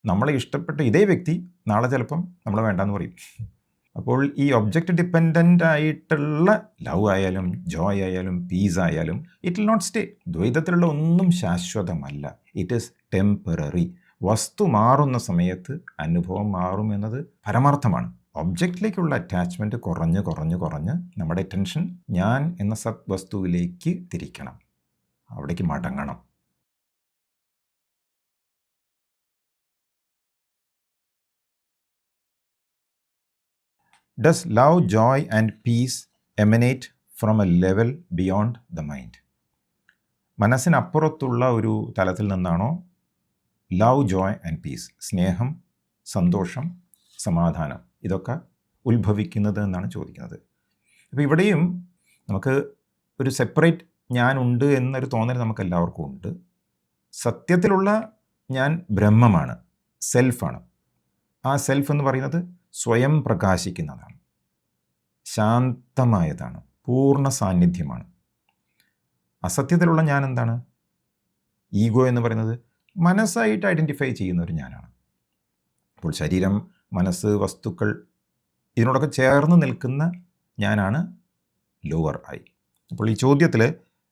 നമ്മളെ ഇഷ്ടപ്പെട്ട ഇതേ വ്യക്തി നാളെ ചിലപ്പം നമ്മളെ വേണ്ടാന്ന് പറയും. അപ്പോൾ ഈ ഒബ്ജക്റ്റ് ഡിപ്പെൻഡൻ്റ് ആയിട്ടുള്ള ലവ് ആയാലും ജോയ് ആയാലും പീസ് ആയാലും ഇറ്റ് വിൽ നോട്ട് സ്റ്റേ. ദ്വൈതത്തിലുള്ള ഒന്നും ശാശ്വതമല്ല. It is temporary. വസ്തു മാറുന്ന സമയത്ത് അനുഭവം മാറും എന്നത് പരമാർത്ഥമാണ്. ഒബ്ജക്റ്റിലേക്കുള്ള അറ്റാച്ച്മെൻറ്റ് കുറഞ്ഞ് കുറഞ്ഞ് കുറഞ്ഞ് നമ്മുടെ ടെൻഷൻ ഞാൻ എന്ന സത് വസ്തുവിലേക്ക് തിരിക്കണം, അവിടേക്ക് മടങ്ങണം. Does love, joy and peace emanate from a level beyond the mind? മനസ്സിനപ്പുറത്തുള്ള ഒരു തലത്തിൽ നിന്നാണോ ലവ്, ജോയ് ആൻഡ് പീസ്, സ്നേഹം, സന്തോഷം, സമാധാനം ഇതൊക്കെ ഉത്ഭവിക്കുന്നത് എന്നാണ് ചോദിക്കുന്നത്. അപ്പോൾ ഇവിടെയും നമുക്ക് ഒരു സെപ്പറേറ്റ് ഞാനുണ്ട് എന്നൊരു തോന്നൽ നമുക്ക് എല്ലാവർക്കും ഉണ്ട്. സത്യത്തിലുള്ള ഞാൻ ബ്രഹ്മമാണ്, സെൽഫാണ്. ആ സെൽഫ് എന്ന് പറയുന്നത് സ്വയം പ്രകാശിക്കുന്നതാണ്, ശാന്തമായതാണ്, പൂർണ്ണ സാന്നിധ്യമാണ്. അസത്യത്തിലുള്ള ഞാൻ എന്താണ്? ഈഗോ എന്ന് പറയുന്നത് മനസ്സായിട്ട് ഐഡൻറ്റിഫൈ ചെയ്യുന്ന ഒരു ഞാനാണ്. അപ്പോൾ ശരീരം, മനസ്സ്, വസ്തുക്കൾ ഇതിനോടൊക്കെ ചേർന്ന് നിൽക്കുന്ന ഞാനാണ് ലോവർ ഐ. അപ്പോൾ ഈ ചോദ്യത്തിൽ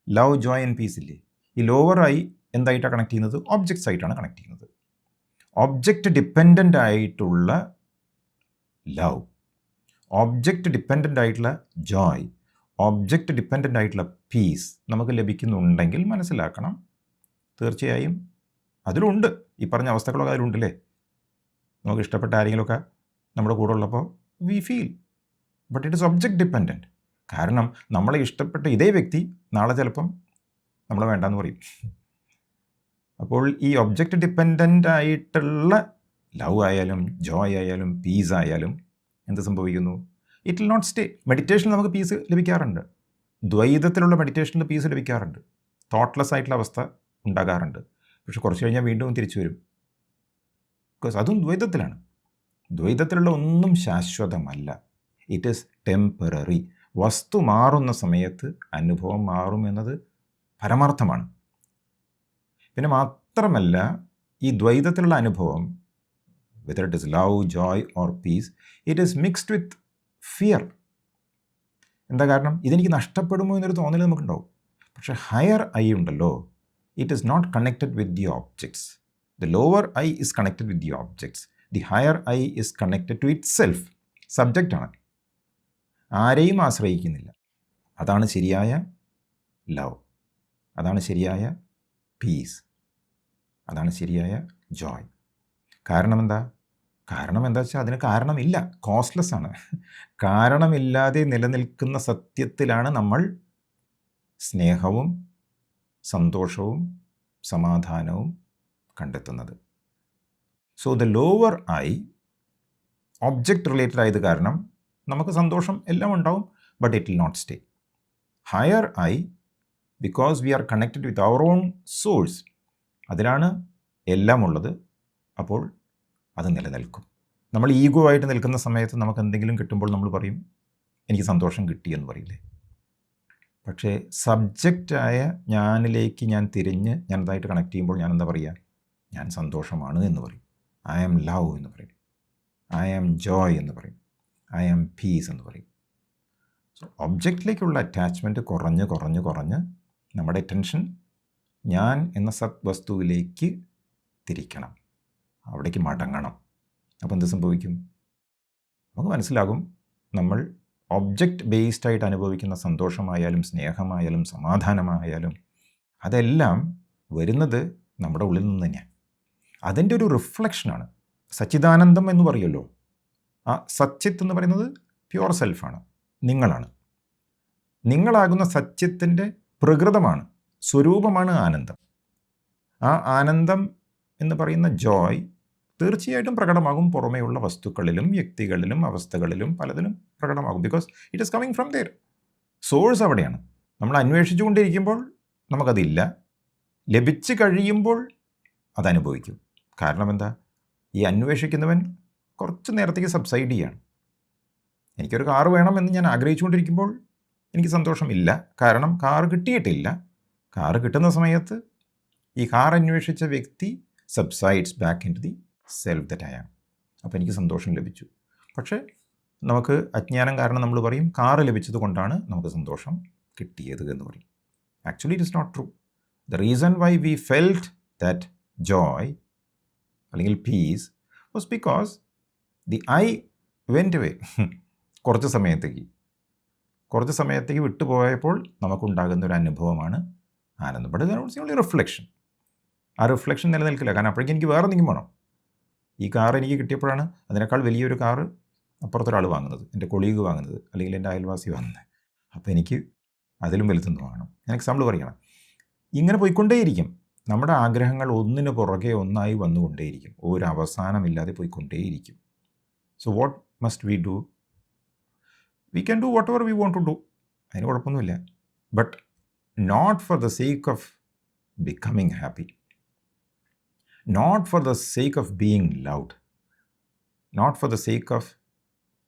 ലവ്, ജോയ് ആൻഡ് പീസ് ഇല്ലേ, ഈ ലോവർ ഐ എന്തായിട്ടാണ് കണക്ട് ചെയ്യുന്നത്? ഒബ്ജക്ട്സ് ആയിട്ടാണ് കണക്ട് ചെയ്യുന്നത്. ഒബ്ജക്റ്റ് ഡിപ്പെൻഡൻ്റ് ആയിട്ടുള്ള ലവ്, ഒബ്ജക്റ്റ് ഡിപ്പെൻഡൻ്റ് ആയിട്ടുള്ള ജോയ്, ഒബ്ജക്റ്റ് ഡിപ്പെൻഡൻ്റ് ആയിട്ടുള്ള പീസ് നമുക്ക് ലഭിക്കുന്നുണ്ടെങ്കിൽ മനസ്സിലാക്കണം, തീർച്ചയായും അതിലുണ്ട് ഈ പറഞ്ഞ അവസ്ഥകളൊക്കെ അതിലുണ്ടല്ലേ. നമുക്ക് ഇഷ്ടപ്പെട്ട ആരെങ്കിലുമൊക്കെ നമ്മുടെ കൂടെ ഉള്ളപ്പോൾ we feel, but it is object dependent. കാരണം നമ്മളെ ഇഷ്ടപ്പെട്ട ഇതേ വ്യക്തി നാളെ ചിലപ്പം നമ്മളെ വേണ്ടാന്ന് പറയും. അപ്പോൾ ഈ ഒബ്ജക്റ്റ് ഡിപ്പെൻഡൻ്റ് ആയിട്ടുള്ള ലവ് ആയാലും ജോയ് ആയാലും പീസ് ആയാലും എന്ത് സംഭവിക്കുന്നു? It will not stay. മെഡിറ്റേഷനിൽ നമുക്ക് പീസ് ലഭിക്കാറുണ്ട്, ദ്വൈതത്തിലുള്ള മെഡിറ്റേഷനിൽ പീസ് ലഭിക്കാറുണ്ട്, തോട്ട്ലെസ് ആയിട്ടുള്ള അവസ്ഥ ഉണ്ടാകാറുണ്ട്. പക്ഷെ കുറച്ച് കഴിഞ്ഞാൽ വീണ്ടും തിരിച്ചു വരും. ബിക്കോസ് അതും ദ്വൈതത്തിലാണ്. ദ്വൈതത്തിലുള്ള ഒന്നും ശാശ്വതമല്ല. It is temporary. വസ്തു മാറുന്ന സമയത്ത് അനുഭവം മാറും എന്നത് പരമാർത്ഥമാണ്. പിന്നെ മാത്രമല്ല, ഈ ദ്വൈതത്തിലുള്ള അനുഭവം, whether it is love, joy or peace, it is mixed with fear. എന്താ കാരണം? ഇതെനിക്ക് നഷ്ടപ്പെടുമോ എന്നൊരു തോന്നൽ നമുക്കുണ്ടാവും. പക്ഷേ ഹയർ ഐ ഉണ്ടല്ലോ, it is not connected with the objects. The lower I is connected with the objects. The higher I is connected to itself. സബ്ജക്റ്റാണ്, ആരെയും ആശ്രയിക്കുന്നില്ല. അതാണ് ശരിയായ ലവ്, അതാണ് ശരിയായ പീസ്, അതാണ് ശരിയായ ജോയ്. കാരണം എന്താ വെച്ചാൽ അതിന് കാരണമില്ല, കോസ്റ്റ്ലെസ് ആണ്. കാരണമില്ലാതെ നിലനിൽക്കുന്ന സത്യത്തിലാണ് നമ്മൾ സ്നേഹവും സന്തോഷവും സമാധാനവും കണ്ടെത്തുന്നത്. So the lower I object related ആയത് കാരണം നമുക്ക് സന്തോഷം എല്ലാം ഉണ്ടാവും, but it will not stay. Higher I, because we are connected with our own source, അതിലാണ് എല്ലാം ഉള്ളത്. അപ്പോൾ അത് നിലനിൽക്കും. നമ്മൾ ഈഗോ ആയിട്ട് നിൽക്കുന്ന സമയത്ത് നമുക്ക് എന്തെങ്കിലും കിട്ടുമ്പോൾ നമ്മൾ പറയും എനിക്ക് സന്തോഷം കിട്ടി എന്ന് പറയില്ലേ. പക്ഷേ സബ്ജക്റ്റായ ഞാനിലേക്ക് ഞാൻ തിരിഞ്ഞ് ഞാൻ അതായിട്ട് കണക്ട് ചെയ്യുമ്പോൾ ഞാൻ എന്താ പറയുക? ഞാൻ സന്തോഷമാണ് എന്ന് പറയും. ഐ ആം ലവ് എന്ന് പറയും, ഐ ആം ജോയ് എന്ന് പറയും, ഐ ആം പീസ് എന്ന് പറയും. സോ ഒബ്ജക്റ്റിലേക്കുള്ള അറ്റാച്ച്മെൻറ്റ് കുറഞ്ഞ് കുറഞ്ഞ് കുറഞ്ഞ് നമ്മുടെ ടെൻഷൻ ഞാൻ എന്ന സത് വസ്തുവിലേക്ക് തിരിക്കണം, അവിടേക്ക് മടങ്ങണം. അപ്പോൾ എന്ത് സംഭവിക്കും? നമുക്ക് മനസ്സിലാകും നമ്മൾ ഒബ്ജക്റ്റ് ബേസ്ഡ് ആയിട്ട് അനുഭവിക്കുന്ന സന്തോഷമായാലും സ്നേഹമായാലും സമാധാനമായാലും അതെല്ലാം വരുന്നത് നമ്മുടെ ഉള്ളിൽ നിന്ന് തന്നെയാണ്. അതിൻ്റെ ഒരു റിഫ്ലക്ഷനാണ്. സച്ചിദാനന്ദം എന്ന് പറയുമല്ലോ, ആ സച്ചിത്ത് എന്ന് പറയുന്നത് പ്യുവർ സെൽഫാണ്, നിങ്ങളാണ്. നിങ്ങളാകുന്ന സത്യത്തിൻ്റെ പ്രകൃതമാണ്, സ്വരൂപമാണ് ആനന്ദം. ആ ആനന്ദം എന്ന് പറയുന്ന ജോയ് തീർച്ചയായിട്ടും പ്രകടമാകും പുറമേയുള്ള വസ്തുക്കളിലും വ്യക്തികളിലും അവസ്ഥകളിലും പലതിലും പ്രകടമാകും. Because it is coming from there. Source അവിടെയാണ്. നമ്മൾ അന്വേഷിച്ചുകൊണ്ടിരിക്കുമ്പോൾ നമുക്കതില്ല, ലഭിച്ചു കഴിയുമ്പോൾ അതനുഭവിക്കും. കാരണം എന്താ? ഈ അന്വേഷിക്കുന്നവൻ കുറച്ച് നേരത്തേക്ക് സബ്സൈഡ് ചെയ്യാണ്. എനിക്കൊരു കാറ് വേണമെന്ന് ഞാൻ ആഗ്രഹിച്ചുകൊണ്ടിരിക്കുമ്പോൾ എനിക്ക് സന്തോഷമില്ല, കാരണം കാറ് കിട്ടിയിട്ടില്ല. കാറ് കിട്ടുന്ന സമയത്ത് ഈ കാർ അന്വേഷിച്ച വ്യക്തി subsides back into the self that I am. അപ്പോൾ എനിക്ക് സന്തോഷം ലഭിച്ചു. പക്ഷേ നമുക്ക് അജ്ഞാനം കാരണം നമ്മൾ പറയും കാറ് ലഭിച്ചത് കൊണ്ടാണ് നമുക്ക് സന്തോഷം കിട്ടിയത് എന്ന് പറയും. Actually it is not true. The reason why we felt that joy അല്ലെങ്കിൽ peace was because the I went away. കുറച്ച് സമയത്തേക്ക് വിട്ടുപോയപ്പോൾ നമുക്കുണ്ടാകുന്ന ഒരു അനുഭവമാണ് ആനന്ദം. But that's only reflection. ആ റിഫ്ലക്ഷൻ നിലനിൽക്കില്ല. കാരണം അപ്പോഴേക്കും എനിക്ക് വേറെ എന്തെങ്കിലും വേണം. ഈ കാർ എനിക്ക് കിട്ടിയപ്പോഴാണ് അതിനേക്കാൾ വലിയൊരു കാറ് അപ്പുറത്തൊരാൾ വാങ്ങുന്നത്, എൻ്റെ കൊളീഗ് വാങ്ങുന്നത്, അല്ലെങ്കിൽ എൻ്റെ അയൽവാസി വാങ്ങുന്നത്. അപ്പോൾ എനിക്ക് അതിലും വലുതൊന്നും വാങ്ങണം. ഞാൻ എക്സാമ്പിൾ പറയുകയാണ്. ഇങ്ങനെ പോയിക്കൊണ്ടേയിരിക്കും. നമ്മുടെ ആഗ്രഹങ്ങൾ ഒന്നിന് പുറകെ ഒന്നായി വന്നുകൊണ്ടേയിരിക്കും. ഒരു അവസാനമില്ലാതെ പോയിക്കൊണ്ടേയിരിക്കും. So what must we do? We can do whatever we want to do. അതിന് കുഴപ്പമൊന്നുമില്ല. But not for the sake of becoming happy, not for the sake of being loud, not for the sake of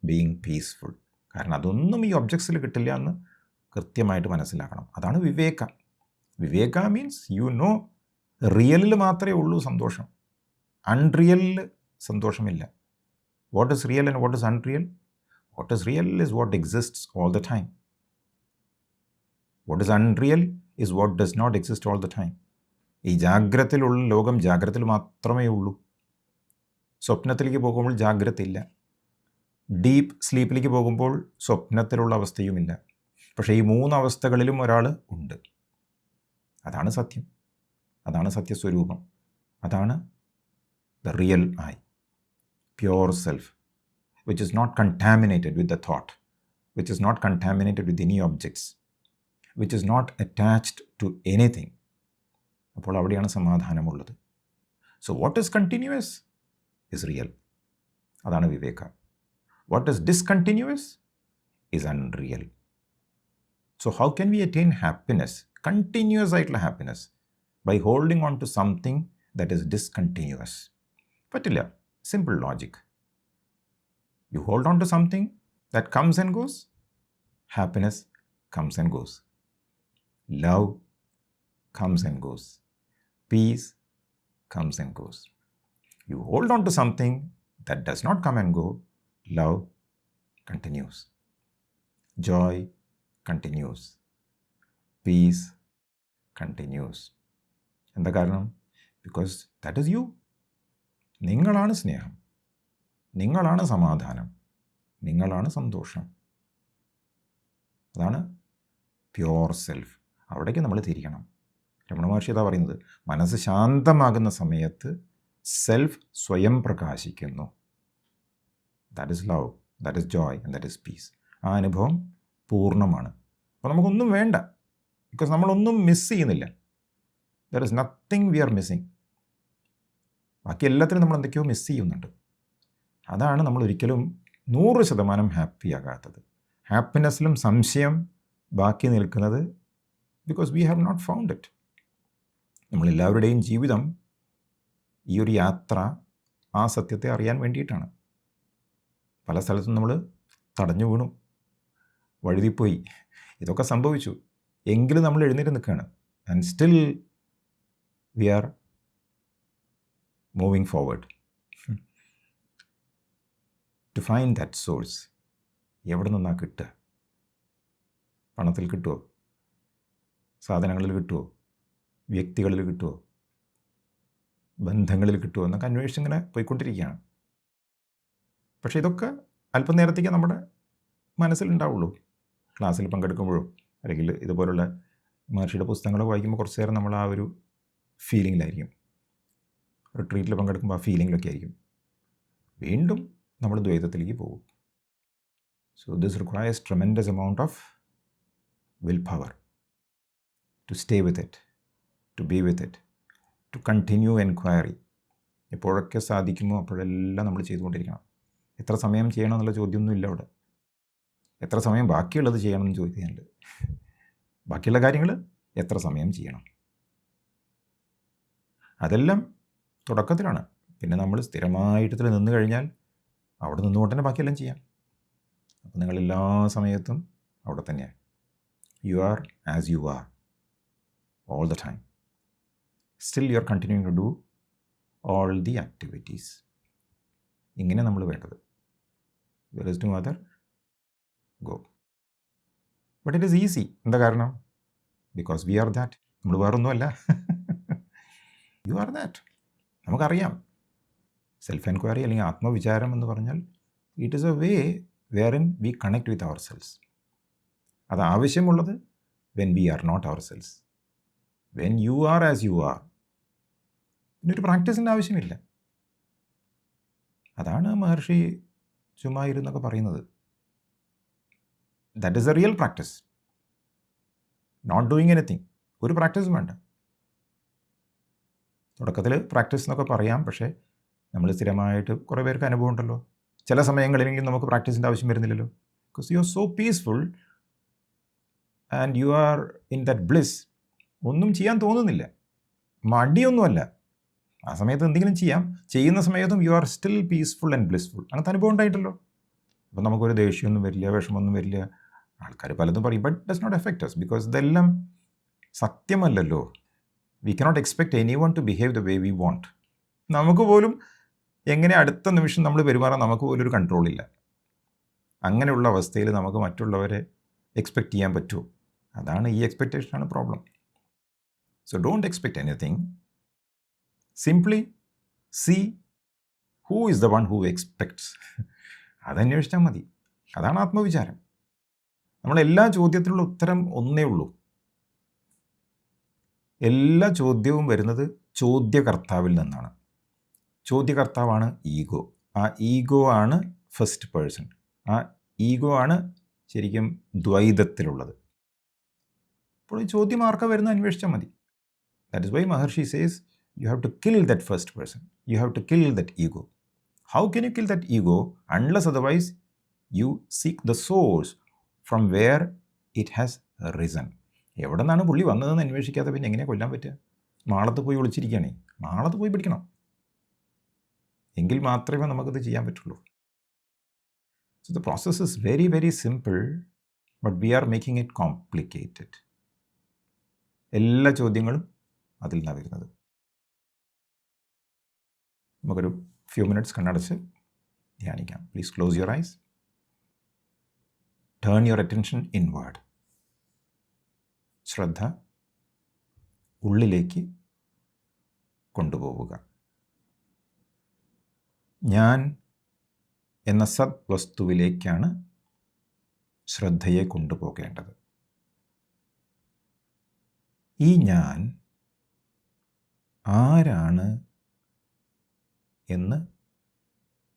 being peaceful. കാരണം അതൊന്നും ഈ ഒബ്ജക്ട്സിൽ കിട്ടില്ല എന്ന് കൃത്യമായിട്ട് മനസ്സിലാക്കണം. അതാണ് വിവേക. വിവേക മീൻസ് യു നോ റിയലിൽ മാത്രമേ ഉള്ളൂ സന്തോഷം. അൺറിയലിൽ സന്തോഷമില്ല. What is real and what is unreal? What is real is what exists all the time. What is unreal is what does not exist all the time. ഈ ജാഗ്രതയിലുള്ള ലോകം ജാഗ്രതയിൽ മാത്രമേ ഉള്ളൂ. സ്വപ്നത്തിലേക്ക് പോകുമ്പോൾ ജാഗ്രത ഇല്ല. ഡീപ്പ് സ്ലീപ്പിലേക്ക് പോകുമ്പോൾ സ്വപ്നത്തിലുള്ള അവസ്ഥയുമില്ല. പക്ഷേ ഈ 3 അവസ്ഥകളിലും ഒരാൾ ഉണ്ട്. അതാണ് സത്യം. അതാണ് സത്യസ്വരൂപം. അതാണ് the real I, pure self, which is not contaminated with the thought, which is not contaminated with any objects, which is not attached to anything. അപ്പോൾ അവിടെയാണ് സമാധാനമുള്ളത്. So what is continuous is real. അതാണ് വിവേക. What is discontinuous is unreal. So how can we attain happiness, continuous happiness, by holding on to something that is discontinuous? പറ്റില്ല. Simple logic. You hold on to something that comes and goes, happiness comes and goes. Love comes and goes. Peace comes and goes. You hold on to something that does not come and go, love continues, joy continues, peace continues. എന്താ കാരണം? Because that is you. നിങ്ങളാണ് സ്നേഹം, നിങ്ങളാണ് സമാധാനം, നിങ്ങളാണ് സന്തോഷം. അതാണ് pure self. അവിടേക്ക് നമ്മൾ തിരിക്കണം. രമണ മഹർഷി അതാ പറയുന്നത്, മനസ്സ് ശാന്തമാകുന്ന സമയത്ത് സെൽഫ് സ്വയം പ്രകാശിക്കുന്നു. That is love, that is Joy and that is piece. ആ അനുഭവം പൂർണ്ണമാണ്. അപ്പോൾ നമുക്കൊന്നും വേണ്ട. ബിക്കോസ് നമ്മളൊന്നും മിസ് ചെയ്യുന്നില്ല. There is nothing we R missing. ബാക്കി എല്ലാത്തിനും നമ്മൾ എന്തൊക്കെയോ മിസ് ചെയ്യുന്നുണ്ട്. അതാണ് നമ്മൾ ഒരിക്കലും 100% ഹാപ്പി ആകാത്തത്. ഹാപ്പിനെസ്സിലും സംശയം ബാക്കി നിൽക്കുന്നത് because we have not found it. നമ്മളെല്ലാവരുടെയും ജീവിതം ഈ ഒരു യാത്ര ആ സത്യത്തെ അറിയാൻ വേണ്ടിയിട്ടാണ്. പല സ്ഥലത്തും നമ്മൾ തടഞ്ഞു വീണു, വഴുതിപ്പോയി, ഇതൊക്കെ സംഭവിച്ചു. എങ്കിലും നമ്മൾ എഴുന്നേറ്റ് നിൽക്കുകയാണ്. And still we are moving forward to find that source. എവിടെ നിന്നാണ് കിട്ടുക? പണത്തിൽ കിട്ടുമോ? സാധനങ്ങളിൽ കിട്ടുമോ? വ്യക്തികളിൽ കിട്ടുമോ? ബന്ധങ്ങളിൽ കിട്ടുമോ എന്നൊക്കെ അന്വേഷിച്ചിങ്ങനെ പോയിക്കൊണ്ടിരിക്കുകയാണ്. പക്ഷേ ഇതൊക്കെ അല്പം നേരത്തേക്ക് നമ്മുടെ മനസ്സിലുണ്ടാവുള്ളൂ. ക്ലാസ്സിൽ പങ്കെടുക്കുമ്പോഴും അല്ലെങ്കിൽ ഇതുപോലുള്ള മഹർഷിയുടെ പുസ്തകങ്ങളൊക്കെ വായിക്കുമ്പോൾ കുറച്ച് നേരം നമ്മൾ ആ ഒരു ഫീലിങ്ങിലായിരിക്കും. റിട്രീറ്റിൽ പങ്കെടുക്കുമ്പോൾ ആ ഫീലിങ്ങിലൊക്കെ ആയിരിക്കും. വീണ്ടും നമ്മൾ ദ്വൈതത്തിലേക്ക് പോകും. So this requires tremendous amount of will power to stay with it, to be with it, to continue enquiry. എപ്പോഴൊക്കെ സാധിക്കുമോ അപ്പോഴെല്ലാം നമ്മൾ ചെയ്തുകൊണ്ടിരിക്കണം. എത്ര സമയം ചെയ്യണം എന്നുള്ള ചോദ്യമൊന്നും ഇല്ല അവിടെ. എത്ര സമയം ബാക്കിയുള്ളത് ചെയ്യണമെന്ന് ചോദിക്കുന്നുണ്ട്. ബാക്കിയുള്ള കാര്യങ്ങൾ എത്ര സമയം ചെയ്യണം, അതെല്ലാം തുടക്കത്തിലാണ്. പിന്നെ നമ്മൾ സ്ഥിരമായിട്ട് ഇതിൽ നിന്ന് കഴിഞ്ഞാൽ അവിടെ നിന്നുകൊണ്ട് തന്നെ ബാക്കിയെല്ലാം ചെയ്യാം. അപ്പോൾ നിങ്ങൾ എല്ലാ സമയത്തും അവിടെ തന്നെയാണ്. U are as you R all the time. Still you are continuing to do all the activities. ഇങ്ങനെ നമ്മൾ വേണ്ടത്. there is no other go. But it is easy. എന്താ കാരണം? Because we are that. നമ്മൾ വേറൊന്നുമല്ല. You are that. നമുക്കറിയാം. Self enquiry അല്ലെങ്കിൽ ആത്മവിചാരം എന്ന് പറഞ്ഞാൽ it is a way wherein we connect with our selves. അത് ആവശ്യമുള്ളത് when we are not our selves, when you are as you are. പിന്നൊരു പ്രാക്ടീസിൻ്റെ ആവശ്യമില്ല. അതാണ് മഹർഷി ചുമ്മാ ഇരുന്നൊക്കെ പറയുന്നത്. That is a real practice. Not doing anything. ഒരു പ്രാക്ടീസും വേണ്ട. തുടക്കത്തിൽ പ്രാക്ടീസ് എന്നൊക്കെ പറയാം, പക്ഷേ നമ്മൾ സ്ഥിരമായിട്ട് കുറേ പേർക്ക് അനുഭവം ഉണ്ടല്ലോ. ചില സമയങ്ങളിലെങ്കിലും നമുക്ക് പ്രാക്ടീസിൻ്റെ ആവശ്യം വരുന്നില്ലല്ലോ. Because you are so peaceful and you are in that bliss. ഒന്നും ചെയ്യാൻ തോന്നുന്നില്ല, മടിയൊന്നുമല്ല. ആ സമയത്ത് എന്തെങ്കിലും ചെയ്യാം. ചെയ്യുന്ന സമയത്തും you are still peaceful and blissful. അങ്ങനത്തെ അനുഭവം ഉണ്ടായിട്ടല്ലോ. അപ്പോൾ നമുക്കൊരു ദേഷ്യമൊന്നും വരില്ല, വിഷമമൊന്നും വരില്ല. ആൾക്കാർ പലതും പറയും, but does not effect us, because ഇതെല്ലാം സത്യമല്ലല്ലോ. We cannot expect anyone to behave the way we want. നമുക്ക് പോലും എങ്ങനെ അടുത്ത നിമിഷം നമ്മൾ പെരുമാറാൻ നമുക്ക് പോലും ഒരു കൺട്രോളില്ല. അങ്ങനെയുള്ള അവസ്ഥയിൽ നമുക്ക് മറ്റുള്ളവരെ എക്സ്പെക്റ്റ് ചെയ്യാൻ പറ്റുമോ? അതാണ് ഈ എക്സ്പെക്റ്റേഷനാണ് problem. So don't expect anything. Simply see who is the one who expects. അതന്വേഷിച്ചാൽ മതി. അതാണ് ആത്മവിചാരം. നമ്മളെല്ലാ ചോദ്യത്തിനുള്ള ഉത്തരം ഒന്നേ ഉള്ളൂ. എല്ലാ ചോദ്യവും വരുന്നത് ചോദ്യകർത്താവിൽ നിന്നാണ്. ചോദ്യകർത്താവാണ് ഈഗോ. ആ ഈഗോ ആണ് ഫസ്റ്റ് പേഴ്സൺ. ആ ഈഗോ ആണ് ശരിക്കും ദ്വൈതത്തിലുള്ളത്. അപ്പോൾ ഈ ചോദ്യം ആർക്കാ വരുന്നത് അന്വേഷിച്ചാൽ മതി. That is why Maharshi says you have to kill that first person. You have to kill that ego. How can you kill that ego unless otherwise you seek the source from where it has risen. എവിടെ നിന്നാണ് പുള്ളി വന്നതെന്ന് അന്വേഷിക്കാതെ പിന്നെ എങ്ങനെയാണ് കൊല്ലാൻ പറ്റുക? മാളത്ത് പോയി ഒളിച്ചിരിക്കുകയാണേ, മാളത്ത് പോയി പിടിക്കണം. എങ്കിൽ മാത്രമേ നമുക്കത് ചെയ്യാൻ പറ്റുള്ളൂ. So the process is very very simple, but we are making it complicated. എല്ലാ ചോദ്യങ്ങളും അതിൽ നിന്നാണ് വരുന്നത്. നമുക്കൊരു ഫ്യൂ മിനിറ്റ്സ് കണ്ണടച്ച് ധ്യാനിക്കാം. Please close your eyes. Turn your attention inward. ശ്രദ്ധ ഉള്ളിലേക്ക് കൊണ്ടുപോവുക. ഞാൻ എന്ന സത് വസ്തുവിലേക്കാണ് ശ്രദ്ധയെ കൊണ്ടുപോകേണ്ടത്. ഈ ഞാൻ ആരാണ് എന്ന്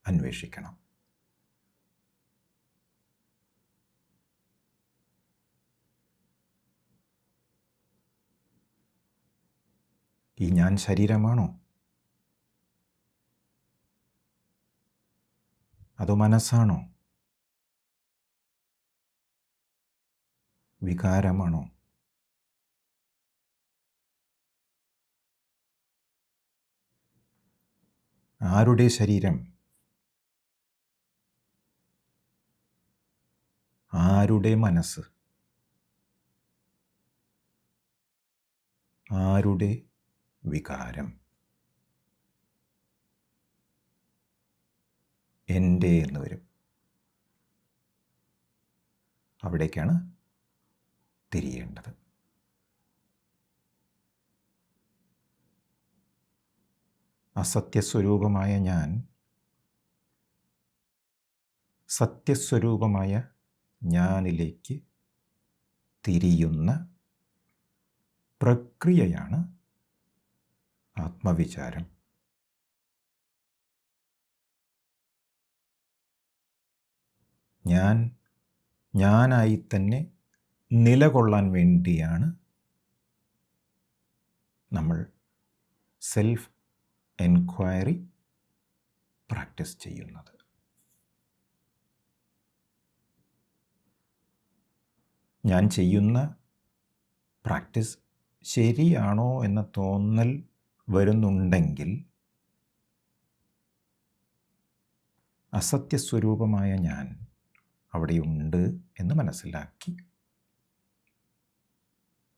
അന്വേഷിക്കണം. ഈ ഞാൻ ശരീരമാണോ? അതോ മനസ്സാണോ? വികാരമാണോ? ആരുടെ ശരീരം? ആരുടെ മനസ്സ്? ആരുടെ വികാരം? എൻ്റെ എന്ന് വരും. അവിടേക്കാണ് തിരിയേണ്ടത്. അസത്യസ്വരൂപമായ ഞാൻ സത്യസ്വരൂപമായ ഞാനിലേക്ക് തിരിയുന്ന പ്രക്രിയയാണ് ആത്മവിചാരം. ഞാനായി തന്നെ നിലകൊള്ളാൻ വേണ്ടിയാണ് നമ്മൾ സെൽഫ് എൻക്വയറി പ്രാക്ടീസ് ചെയ്യുന്നത്. ഞാൻ ചെയ്യുന്ന പ്രാക്ടീസ് ശരിയാണോ എന്ന തോന്നൽ വരുന്നുണ്ടെങ്കിൽ അസത്യസ്വരൂപമായ ഞാൻ അവിടെയുണ്ട് എന്ന് മനസ്സിലാക്കി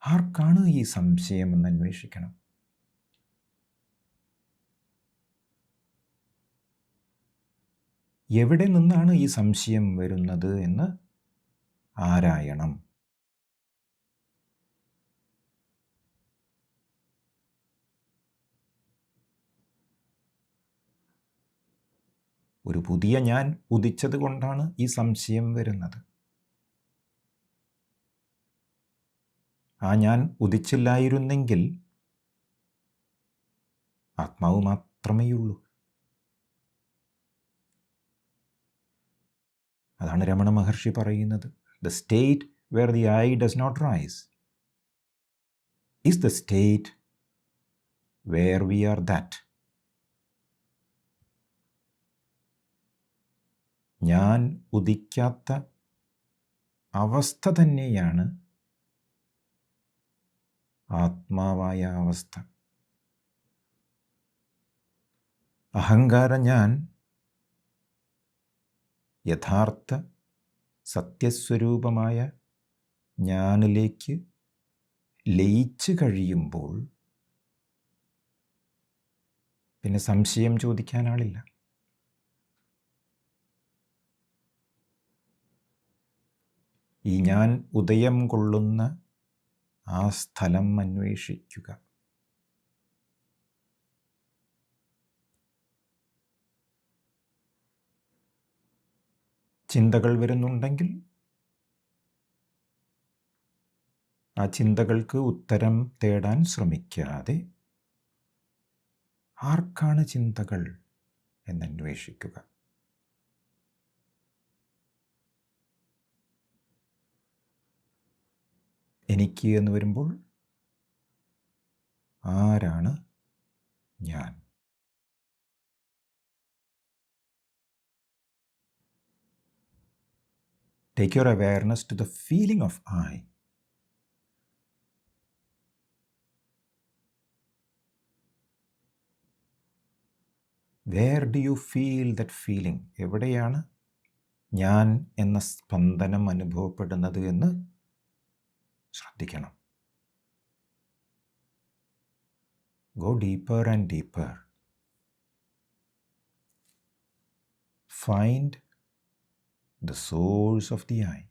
ആർക്കാണ് ഈ സംശയമെന്ന് അന്വേഷിക്കണം. എവിടെ നിന്നാണ് ഈ സംശയം വരുന്നത് എന്ന് ആരായണം. ഒരു പുതിയ ഞാൻ ഉദിച്ചത് കൊണ്ടാണ് ഈ സംശയം വരുന്നത്. ആ ഞാൻ ഉദിച്ചില്ലായിരുന്നെങ്കിൽ ആത്മാവ് മാത്രമേയുള്ളൂ. അതാണ് രമണ മഹർഷി പറയുന്നത്, the state where the I does not rise is the state where we are that. ഞാൻ ഉദിക്കാത്ത അവസ്ഥ തന്നെയാണ് ആത്മാവായ അവസ്ഥ. അഹങ്കാര ഞാൻ യഥാർത്ഥ സത്യസ്വരൂപമായ ഞാനിലേക്ക് ലയിച്ചു കഴിയുമ്പോൾ പിന്നെ സംശയം ചോദിക്കാൻ ആളില്ല. ഈ ഞാൻ ഉദയം കൊള്ളുന്ന ആ സ്ഥലം അന്വേഷിക്കുക. ചിന്തകൾ വരുന്നുണ്ടെങ്കിൽ ആ ചിന്തകൾക്ക് ഉത്തരം തേടാൻ ശ്രമിക്കാതെ ആർക്കാണ് ചിന്തകൾ എന്നന്വേഷിക്കുക. എനിക്ക് എന്ന് വരുമ്പോൾ ആരാണ് ഞാൻ? Take your awareness to the feeling of I. Where do you feel that feeling? എവിടെയാണ് ഞാൻ എന്ന സ്പന്ദനം അനുഭവപ്പെടുന്നത് എന്ന് ശ്രദ്ധിക്കണം. Go deeper and deeper. Find the source of the I.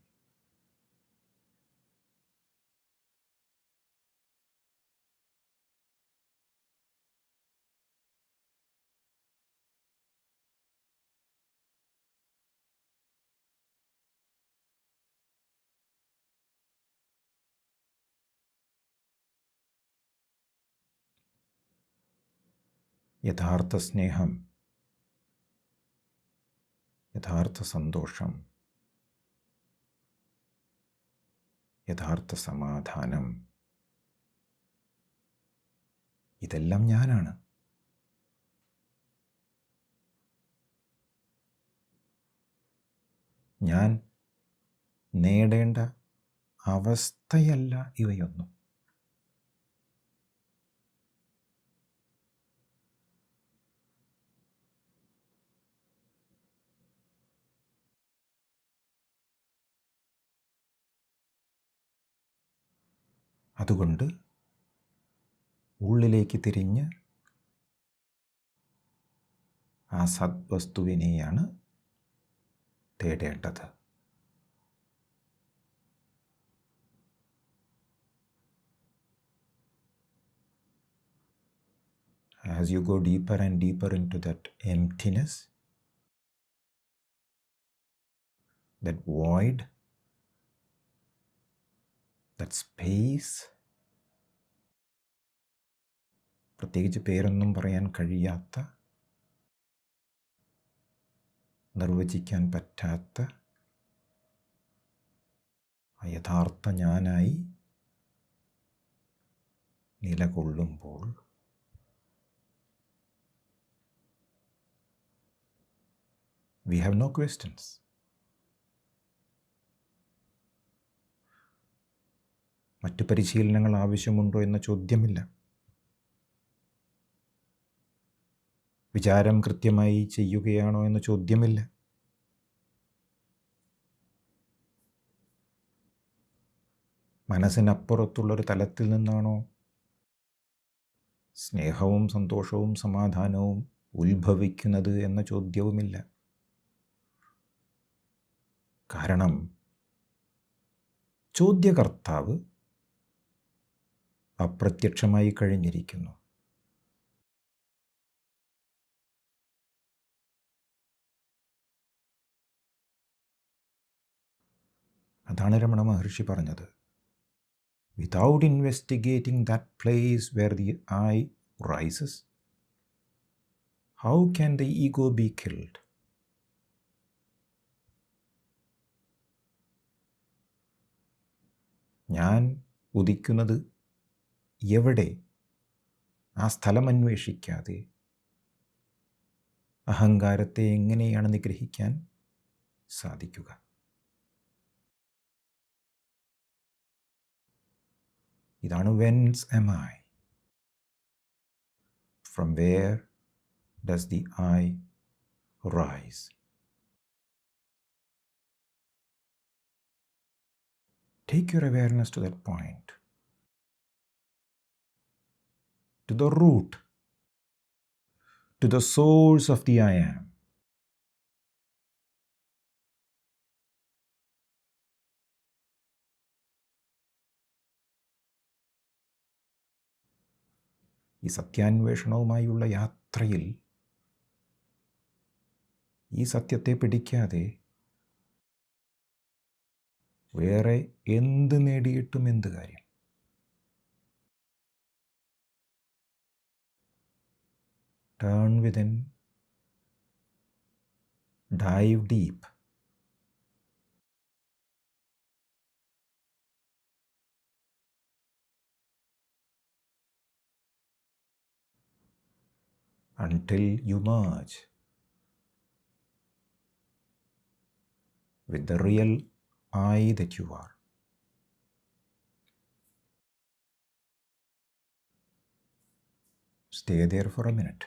യഥാർത്ഥ സ്നേഹം, യഥാർത്ഥ സന്തോഷം, യഥാർത്ഥ സമാധാനം, ഇതെല്ലാം ഞാനാണ്. ഞാൻ നേടേണ്ട അവസ്ഥയല്ല ഇവയൊന്നും. അതുകൊണ്ട് ഉള്ളിലേക്ക് തിരിഞ്ഞ് ആ സദ്വസ്തുവിനെയാണ് തേടേണ്ടത്. As you go deeper and deeper into that emptiness, that void, that space, പ്രത്യേകിച്ച് പേരൊന്നും പറയാൻ കഴിയാത്ത, നിർവചിക്കാൻ പറ്റാത്ത യഥാർത്ഥ ഞാനായി നിലകൊള്ളുമ്പോൾ we have no questions. മറ്റു പരിശീലനങ്ങൾ ആവശ്യമുണ്ടോ എന്ന ചോദ്യമില്ല. വിചാരം കൃത്യമായി ചെയ്യുകയാണോ എന്ന ചോദ്യമില്ല. മനസ്സിനപ്പുറത്തുള്ളൊരു തലത്തിൽ നിന്നാണോ സ്നേഹവും സന്തോഷവും സമാധാനവും ഉത്ഭവിക്കുന്നത് എന്ന ചോദ്യവുമില്ല. കാരണം ചോദ്യകർത്താവ് അപ്രത്യക്ഷമായി കഴിഞ്ഞിരിക്കുന്നു. അതാണ് രമണ മഹർഷി പറഞ്ഞത്. Without investigating that place where the I rises, how can the ego B killed? ഞാൻ ഉദിക്കുന്നത് എവിടെ, ആ സ്ഥലം അന്വേഷിക്കാതെ അഹങ്കാരത്തെ എങ്ങനെയാണ് നിഗ്രഹിക്കാൻ സാധിക്കുക? ഇതാണ് whence am I, from where does the I rise. Take your awareness to that point, to the root, to the source of the I am. ഈ സത്യാന്വേഷണവുമായുള്ള യാത്രയിൽ ഈ സത്യത്തെ പിടിക്കാതെ വേറെ എന്ത് നേടിയിട്ടും എന്ത് കാര്യം? Turn within, dive deep. Until you merge with the real I that you are. Stay there for a minute.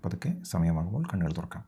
പതുക്കെ സമയമാകുമ്പോൾ കണ്ണുകൾ തുറക്കാം.